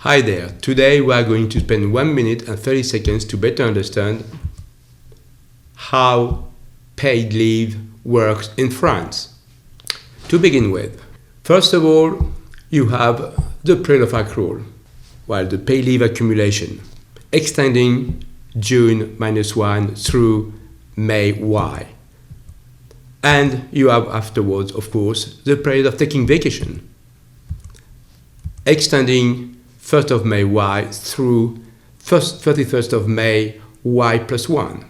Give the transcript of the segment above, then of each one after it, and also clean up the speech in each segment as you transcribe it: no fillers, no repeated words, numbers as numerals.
Hi there, today we are going to spend 1 minute and 30 seconds to better understand how paid leave works in France. To begin with, first of all, you have the period of accrual, while the paid leave accumulation, extending June -1 through May Y. And you have afterwards, of course, the period of taking vacation, extending 1st of May Y through 31st of May Y +1.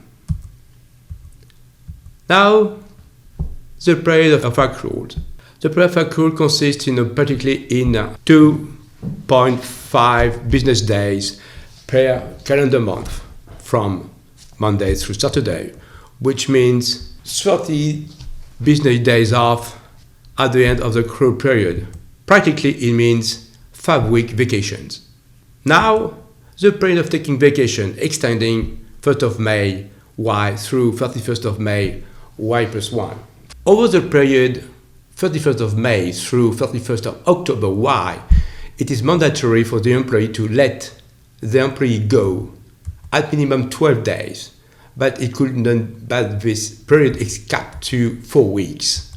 Now, the period of accrual. The period of accrual consists particularly in 2.5 business days per calendar month from Monday through Saturday, which means 30 business days off at the end of the accrual period. Practically, it means 5-week vacations. Now, the period of taking vacation extending 1st of May Y through 31st of May Y +1. Over the period 31st of May through 31st of October Y, it is mandatory for the employee to let the employee go at minimum 12 days, but this period is capped to 4 weeks.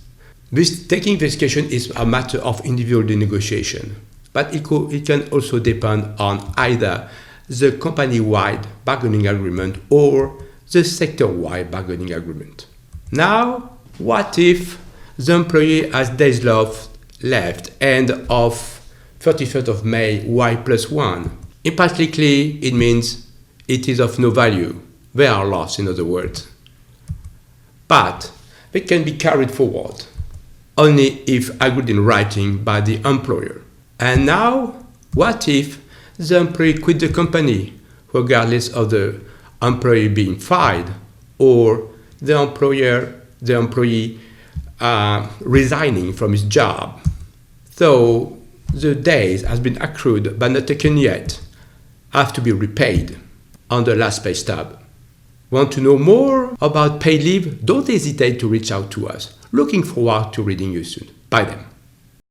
This taking vacation is a matter of individual negotiation, but it can also depend on either the company-wide bargaining agreement or the sector-wide bargaining agreement. Now, what if the employee has days left end of 31st of May Y +1? In particular, it means it is of no value. They are lost, in other words. But they can be carried forward only if agreed in writing by the employer. And now, what if the employee quit the company, regardless of the employee being fired or the employee resigning from his job? So the days has been accrued but not taken yet, have to be repaid on the last pay stub. Want to know more about paid leave? Don't hesitate to reach out to us. Looking forward to reading you soon. Bye then.